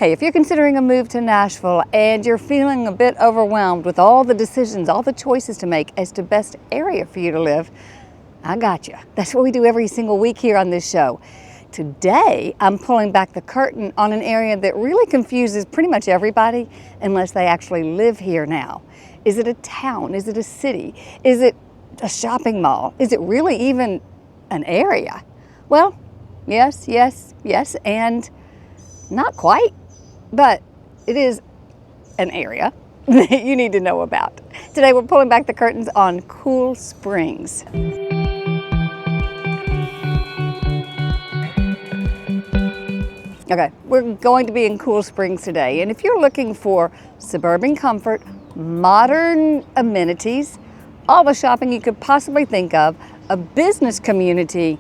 Hey, if you're considering a move to Nashville and you're feeling a bit overwhelmed with all the decisions, all the choices to make as to best area for you to live, I got you. That's what we do every single week here on this show. Today, I'm pulling back the curtain on an area that really confuses pretty much everybody unless they actually live here now. Is it a town? Is it a city? Is it a shopping mall? Is it really even an area? Well, yes, and not quite. But it is an area that you need to know about. Today we're pulling back the curtains on Cool Springs. Okay, we're going to be in Cool Springs today, and if you're looking for suburban comfort, modern amenities, all the shopping you could possibly think of, a business community,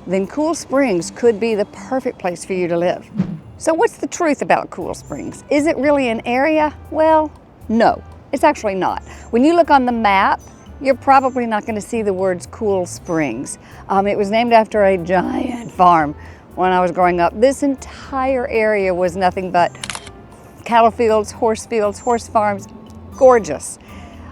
then Cool Springs could be the perfect place for you to live. So what's the truth about Cool Springs? Is it really an area? Well, no, it's actually not. When you look on the map, you're probably not going to see the words Cool Springs. It was named after a giant farm when I was growing up. This entire area was nothing but cattle fields, horse farms, gorgeous.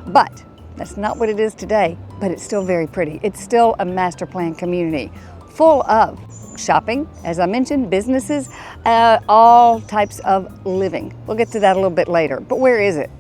But that's not what it is today, but it's still very pretty. It's still a master plan community full of shopping, as I mentioned, businesses, all types of living. We'll get to that a little bit later. But where is it?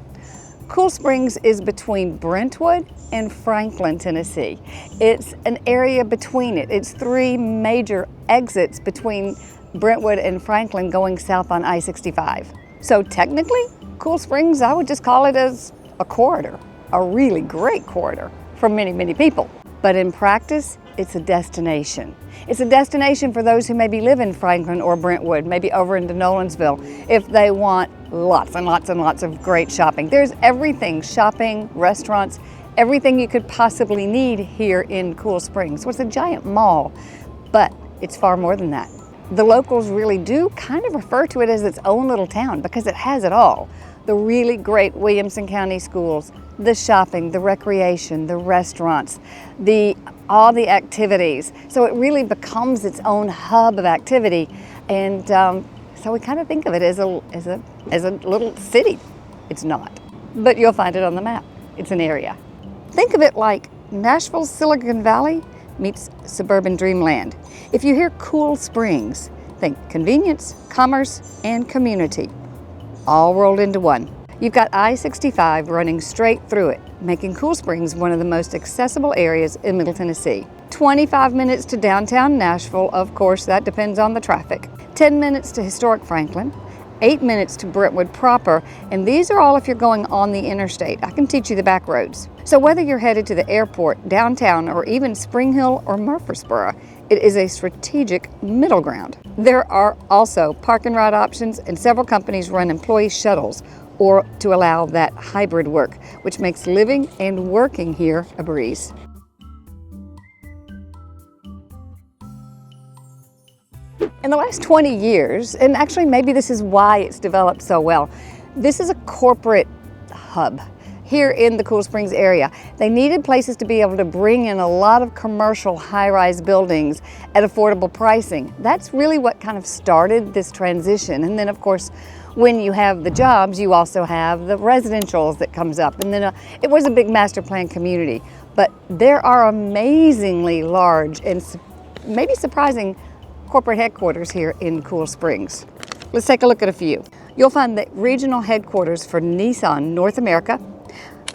Cool Springs is between Brentwood and Franklin, Tennessee. It's an area between it. It's three major exits between Brentwood and Franklin going south on I-65. So technically, Cool Springs, I would just call it as a corridor, a really great corridor for many, many people. But in practice, it's a destination. It's a destination for those who maybe live in Franklin or Brentwood, maybe over into Nolensville, if they want lots and lots of great shopping. There's everything, shopping, restaurants, everything you could possibly need here in Cool Springs. So it's a giant mall, but it's far more than that. The locals really do kind of refer to it as its own little town because it has it all. The really great Williamson County schools, the shopping, the recreation, the restaurants, all the activities. So it really becomes its own hub of activity. And so we kind of think of it as a little city. It's not, but you'll find it on the map. It's an area. Think of it like Nashville's Silicon Valley meets suburban dreamland. If you hear Cool Springs, think convenience, commerce, and community, all rolled into one. You've got I-65 running straight through it, making Cool Springs one of the most accessible areas in Middle Tennessee. 25 minutes to downtown Nashville, of course, that depends on the traffic. 10 minutes to historic Franklin, 8 minutes to Brentwood proper, and these are all if you're going on the interstate. I can teach you the back roads. So whether you're headed to the airport, downtown, or even Spring Hill or Murfreesboro, it is a strategic middle ground. There are also park and ride options, and several companies run employee shuttles or to allow that hybrid work, which makes living and working here a breeze. In the last 20 years, and actually maybe this is why it's developed so well, this is a corporate hub here in the Cool Springs area. They needed places to be able to bring in a lot of commercial high-rise buildings at affordable pricing. That's really what kind of started this transition. And then of course, when you have the jobs, you also have the residentials that comes up. And then it was a big master plan community. But there are amazingly large and maybe surprising corporate headquarters here in Cool Springs. Let's take a look at a few. You'll find the regional headquarters for Nissan North America,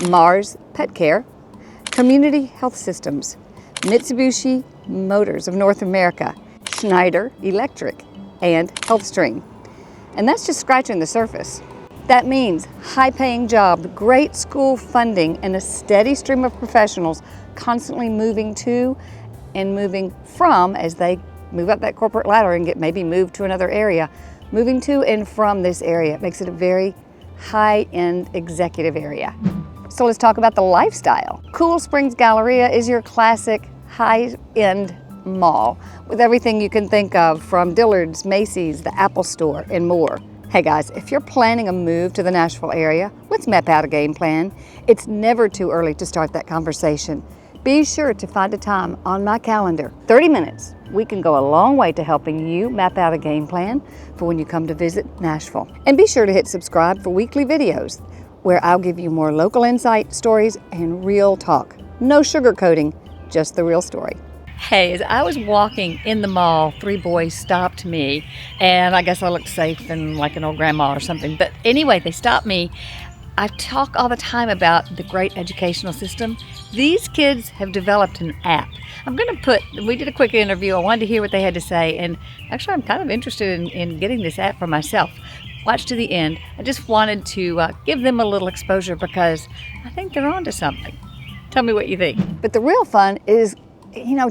Mars Pet Care, Community Health Systems, Mitsubishi Motors of North America, Schneider Electric, and HealthStream. And that's just scratching the surface. That means high-paying job, great school funding, and a steady stream of professionals constantly moving to and moving from as they move up that corporate ladder and get maybe moved to another area. Moving to and from this area makes it a very high-end executive area. So let's talk about the lifestyle. CoolSprings Galleria is your classic high-end mall with everything you can think of, from Dillard's, Macy's, the Apple Store, and more. Hey guys, if you're planning a move to the Nashville area, let's map out a game plan. It's never too early to start that conversation. Be sure to find a time on my calendar. 30 minutes. We can go a long way to helping you map out a game plan for when you come to visit Nashville. And be sure to hit subscribe for weekly videos where I'll give you more local insight, stories, and real talk. No sugarcoating, just the real story. Hey, as I was walking in the mall, 3 boys stopped me, and I guess I looked safe and like an old grandma or something. But anyway, they stopped me. I talk all the time about the great educational system. These kids have developed an app. We did a quick interview. I wanted to hear what they had to say, and actually I'm kind of interested in getting this app for myself. Watch to the end. I just wanted to give them a little exposure because I think they're onto something. Tell me what you think. But the real fun is,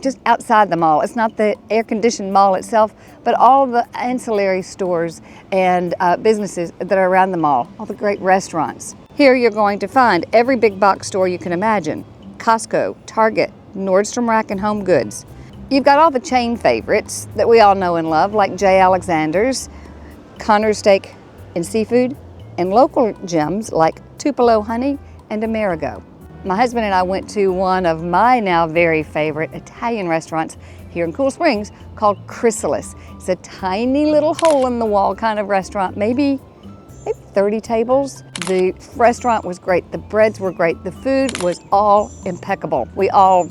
just outside the mall. It's not the air-conditioned mall itself, but all the ancillary stores and businesses that are around the mall, all the great restaurants. Here you're going to find every big box store you can imagine. Costco, Target, Nordstrom Rack and Home Goods. You've got all the chain favorites that we all know and love, like J. Alexander's, Connor's Steak and Seafood, and local gems like Tupelo Honey and Amerigo. My husband and I went to one of my now very favorite Italian restaurants here in Cool Springs called Chrysalis. It's a tiny little hole in the wall kind of restaurant, maybe 30 tables. The restaurant was great, the breads were great, the food was all impeccable. We all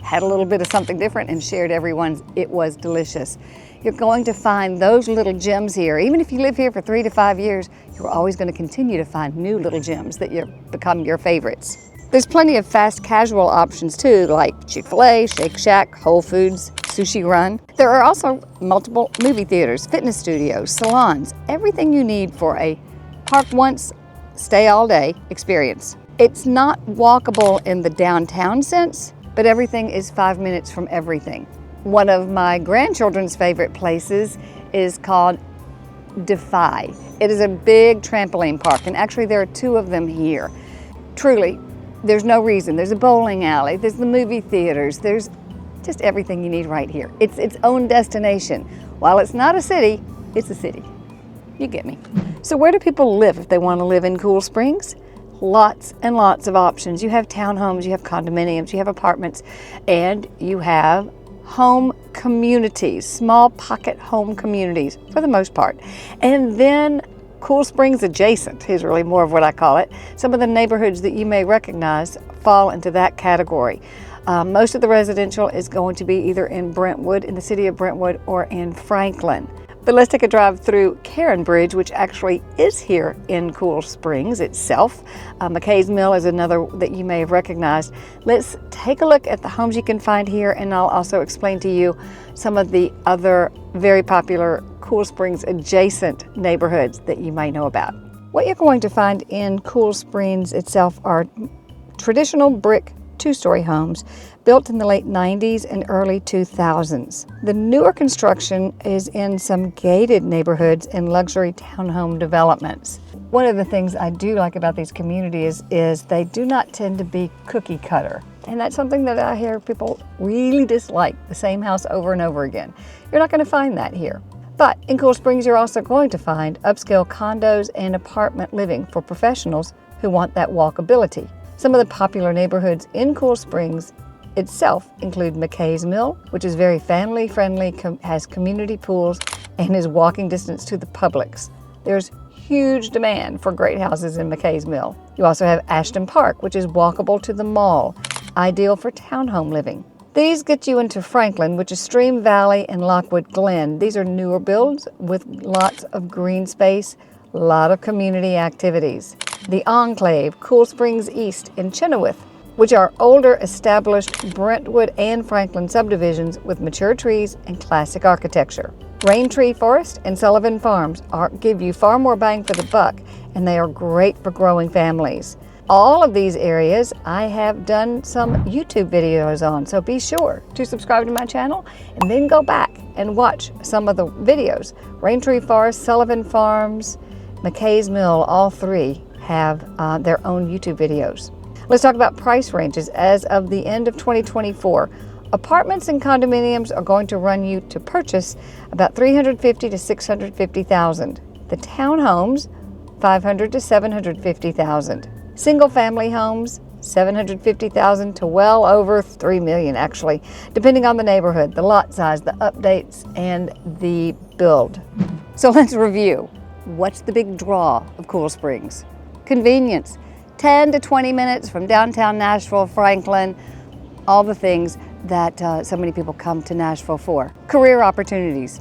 had a little bit of something different and shared everyone's. It was delicious. You're going to find those little gems here. Even if you live here for 3 to 5 years, you're always going to continue to find new little gems that become your favorites. There's plenty of fast casual options too, like Chick-fil-A, Shake Shack, Whole Foods, Sushi Run. There are also multiple movie theaters, fitness studios, salons, everything you need for a park once, stay all day experience. It's not walkable in the downtown sense, but everything is 5 minutes from everything. One of my grandchildren's favorite places is called Defy. It is a big trampoline park, and actually there are 2 of them here. Truly, there's no reason. There's a bowling alley, there's the movie theaters, there's just everything you need right here. It's its own destination. While it's not a city, it's a city. You get me. So where do people live if they want to live in Cool Springs? Lots and lots of options. You have townhomes, you have condominiums, you have apartments, and you have home communities, small pocket home communities for the most part. And then Cool Springs adjacent is really more of what I call it. Some of the neighborhoods that you may recognize fall into that category. Most of the residential is going to be either in Brentwood, in the city of Brentwood, or in Franklin. But let's take a drive through Karen Bridge, which actually is here in Cool Springs itself. McKay's Mill is another that you may have recognized. Let's take a look at the homes you can find here, and I'll also explain to you some of the other very popular Cool Springs adjacent neighborhoods that you may know about. What you're going to find in Cool Springs itself are traditional brick 2-story homes built in the late 90s and early 2000s. The newer construction is in some gated neighborhoods and luxury townhome developments. One of the things I do like about these communities is they do not tend to be cookie cutter. And that's something that I hear people really dislike, the same house over and over again. You're not going to find that here. But in Cool Springs, you're also going to find upscale condos and apartment living for professionals who want that walkability. Some of the popular neighborhoods in Cool Springs itself include McKay's Mill, which is very family friendly, has community pools, and is walking distance to the Publix. There's huge demand for great houses in McKay's Mill. You also have Ashton Park, which is walkable to the mall, ideal for townhome living. These get you into Franklin, which is Stream Valley and Lockwood Glen. These are newer builds with lots of green space, a lot of community activities. The Enclave, Cool Springs East, and Chenoweth, which are older established Brentwood and Franklin subdivisions with mature trees and classic architecture. Raintree Forest and Sullivan Farms give you far more bang for the buck, and they are great for growing families. All of these areas I have done some YouTube videos on, so be sure to subscribe to my channel and then go back and watch some of the videos. Raintree Forest, Sullivan Farms, McKay's Mill, all 3 have their own YouTube videos. Let's talk about price ranges. As of the end of 2024, apartments and condominiums are going to run you to purchase about $350,000 to $650,000. The townhomes, $500,000 to $750,000. Single family homes, $750,000 to well over $3 million actually, depending on the neighborhood, the lot size, the updates, and the build. So let's review. What's the big draw of Cool Springs? Convenience. 10 to 20 minutes from downtown Nashville, Franklin, all the things that so many people come to Nashville for. Career opportunities.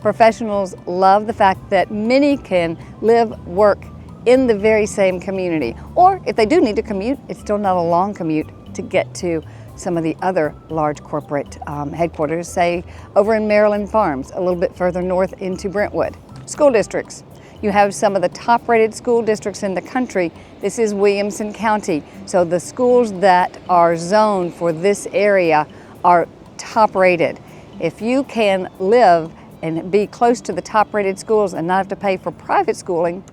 Professionals love the fact that many can live, work in the very same community. Or if they do need to commute, it's still not a long commute to get to some of the other large corporate headquarters, say over in Maryland Farms, a little bit further north into Brentwood. School districts. You have some of the top-rated school districts in the country. This is Williamson County, so the schools that are zoned for this area are top-rated. If you can live and be close to the top-rated schools and not have to pay for private schooling,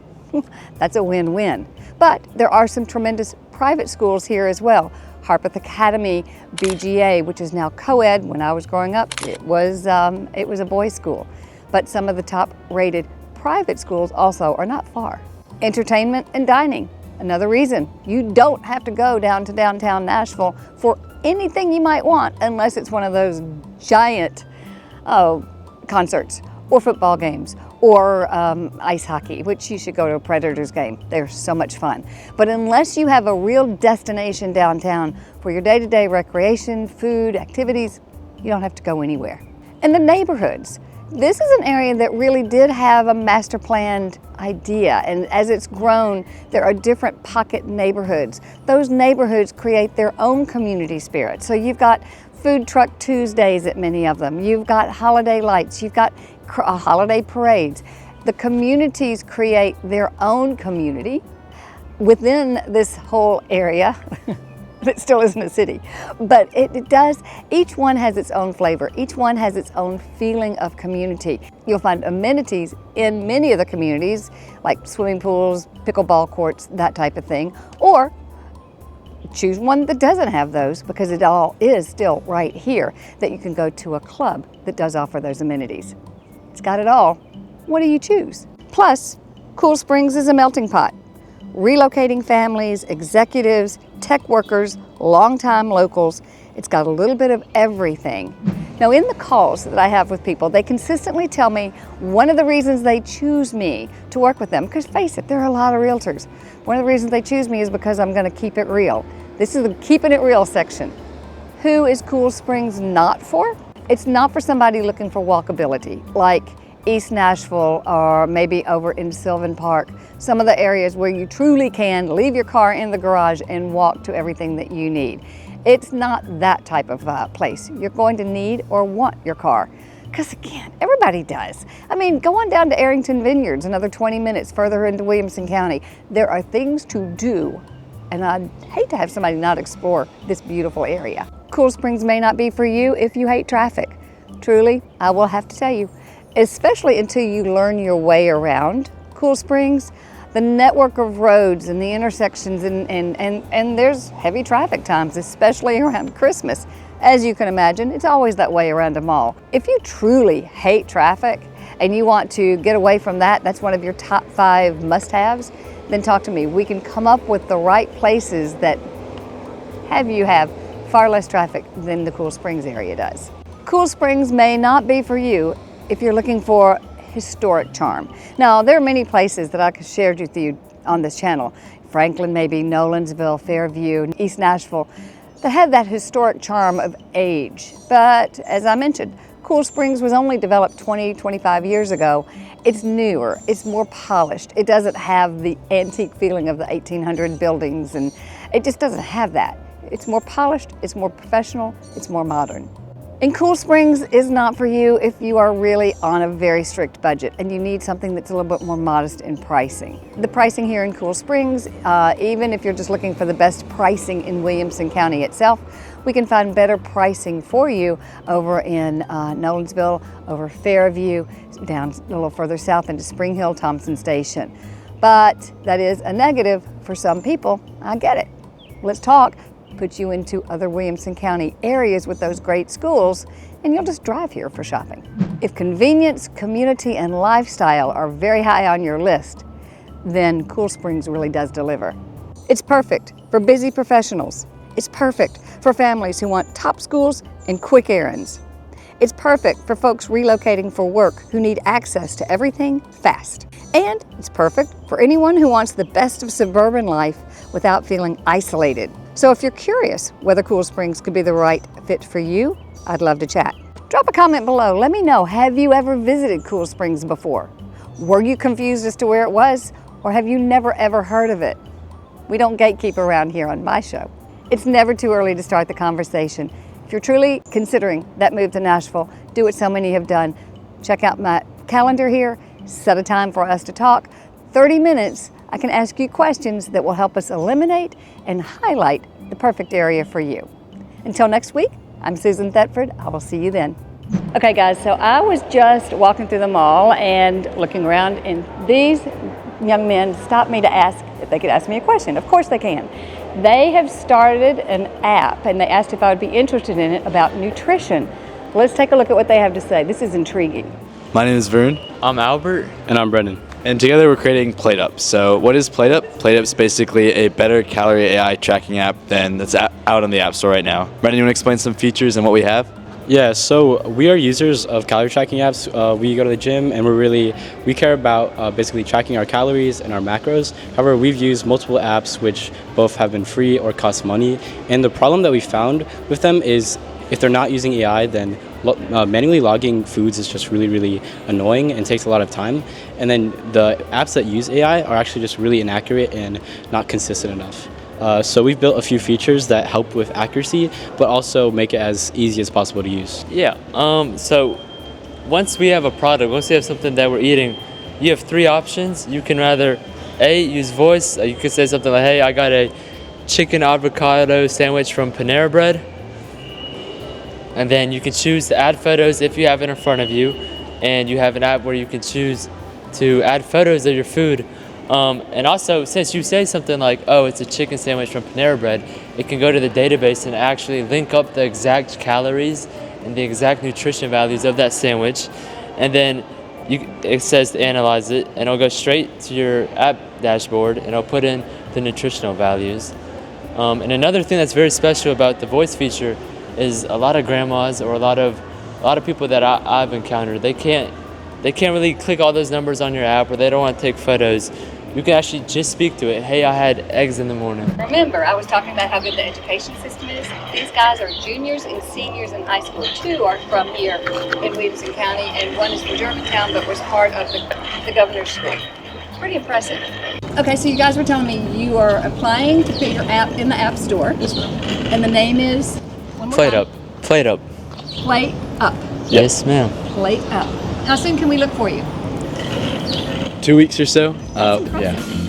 that's a win-win. But there are some tremendous private schools here as well. Harpeth Academy, BGA, which is now co-ed. When I was growing up, it was a boys' school. But some of the top-rated private schools also are not far. Entertainment and dining, another reason. You don't have to go down to downtown Nashville for anything you might want unless it's one of those giant concerts or football games or ice hockey, which you should go to a Predators game. They're so much fun. But unless you have a real destination downtown for your day-to-day recreation, food, activities, you don't have to go anywhere. And the neighborhoods. This is an area that really did have a master planned idea, and as it's grown, there are different pocket neighborhoods. Those neighborhoods create their own community spirit. So you've got Food Truck Tuesdays at many of them. You've got holiday lights. You've got holiday parades. The communities create their own community within this whole area. It still isn't a city, but it does. Each one has its own flavor. Each one has its own feeling of community. You'll find amenities in many of the communities, like swimming pools, pickleball courts, that type of thing, or choose one that doesn't have those, because it all is still right here, that you can go to a club that does offer those amenities. It's got it all. What do you choose? Plus, Cool Springs is a melting pot. Relocating families, executives, tech workers, longtime locals. It's got a little bit of everything. Now, in the calls that I have with people, they consistently tell me one of the reasons they choose me to work with them, because face it, there are a lot of realtors. One of the reasons they choose me is because I'm going to keep it real. This is the keeping it real section. Who is Cool Springs not for? It's not for somebody looking for walkability, like East Nashville or maybe over in Sylvan Park, some of the areas where you truly can leave your car in the garage and walk to everything that you need. It's not that type of place. You're going to need or want your car, because again, everybody does. I mean, go on down to Arrington Vineyards, another 20 minutes further into Williamson County. There are things to do, and I'd hate to have somebody not explore this beautiful area. Cool Springs may not be for you if you hate traffic. Truly, I will have to tell you, especially until you learn your way around Cool Springs, the network of roads and the intersections, and there's heavy traffic times, especially around Christmas. As you can imagine, it's always that way around a mall. If you truly hate traffic and you want to get away from that, that's one of your top 5 must-haves, then talk to me. We can come up with the right places that have far less traffic than the Cool Springs area does. Cool Springs may not be for you if you're looking for historic charm. Now, there are many places that I could share with you on this channel. Franklin, maybe Nolensville, Fairview, East Nashville, that have that historic charm of age. But as I mentioned, Cool Springs was only developed 20, 25 years ago. It's newer, it's more polished. It doesn't have the antique feeling of the 1800 buildings, and it just doesn't have that. It's more polished, it's more professional, it's more modern. And Cool Springs is not for you if you are really on a very strict budget and you need something that's a little bit more modest in pricing. The pricing here in Cool Springs, even if you're just looking for the best pricing in Williamson County itself, we can find better pricing for you over in Nolensville, over Fairview, down a little further south into Spring Hill, Thompson Station. But that is a negative for some people. I get it. Let's talk. Put you into other Williamson County areas with those great schools, and you'll just drive here for shopping. If convenience, community, and lifestyle are very high on your list, then Cool Springs really does deliver. It's perfect for busy professionals. It's perfect for families who want top schools and quick errands. It's perfect for folks relocating for work who need access to everything fast. And it's perfect for anyone who wants the best of suburban life without feeling isolated. So if you're curious whether Cool Springs could be the right fit for you, I'd love to chat. Drop a comment below. Let me know, have you ever visited Cool Springs before? Were you confused as to where it was, or have you never ever heard of it? We don't gatekeep around here on my show. It's never too early to start the conversation. If you're truly considering that move to Nashville, do what so many have done. Check out my calendar here, set a time for us to talk. 30 minutes, I can ask you questions that will help us eliminate and highlight the perfect area for you. Until next week, I'm Susan Thetford. I will see you then. Okay guys, so I was just walking through the mall and looking around, and these young men stopped me to ask if they could ask me a question. Of course they can. They have started an app, and they asked if I would be interested in it about nutrition. Let's take a look at what they have to say. This is intriguing. My name is Vern. I'm Albert. And I'm Brendan. And together we're creating Plate Up. So what is Plate Up? Plate Up is basically a better calorie AI tracking app than that's out on the App Store right now. Brendan, you want to explain some features and what we have? Yeah, so we are users of calorie tracking apps. We go to the gym and we care about basically tracking our calories and our macros. However, we've used multiple apps which both have been free or cost money. And the problem that we found with them is if they're not using AI, then manually logging foods is just really, really annoying and takes a lot of time. And then the apps that use AI are actually just really inaccurate and not consistent enough. So we've built a few features that help with accuracy, but also make it as easy as possible to use. Yeah, so once we have a product, once we have something that we're eating, you have three options. You can rather A, use voice. You could say something like, hey, I got a chicken avocado sandwich from Panera Bread. And then you can choose to add photos if you have it in front of you. And you have an app where you can choose to add photos of your food. And also, since you say something like, oh, it's a chicken sandwich from Panera Bread, it can go to the database and actually link up the exact calories and the exact nutrition values of that sandwich. And then it says to analyze it, and it'll go straight to your app dashboard, and it'll put in the nutritional values. And another thing that's very special about the voice feature is a lot of grandmas or a lot of people that I've encountered, they can't really click all those numbers on your app, or they don't want to take photos. You can actually just speak to it. Hey, I had eggs in the morning. Remember, I was talking about how good the education system is. These guys are juniors and seniors in high school. 2 are from here in Williamson County, and 1 is from Germantown, but was part of the governor's school. Pretty impressive. Okay, so you guys were telling me you are applying to put your app in the App Store. Yes, ma'am. And the name is? Plate Up. Plate Up. Plate Up. Yes, ma'am. Plate Up. How soon can we look for you? 2 weeks or so. That's impressive. Yeah.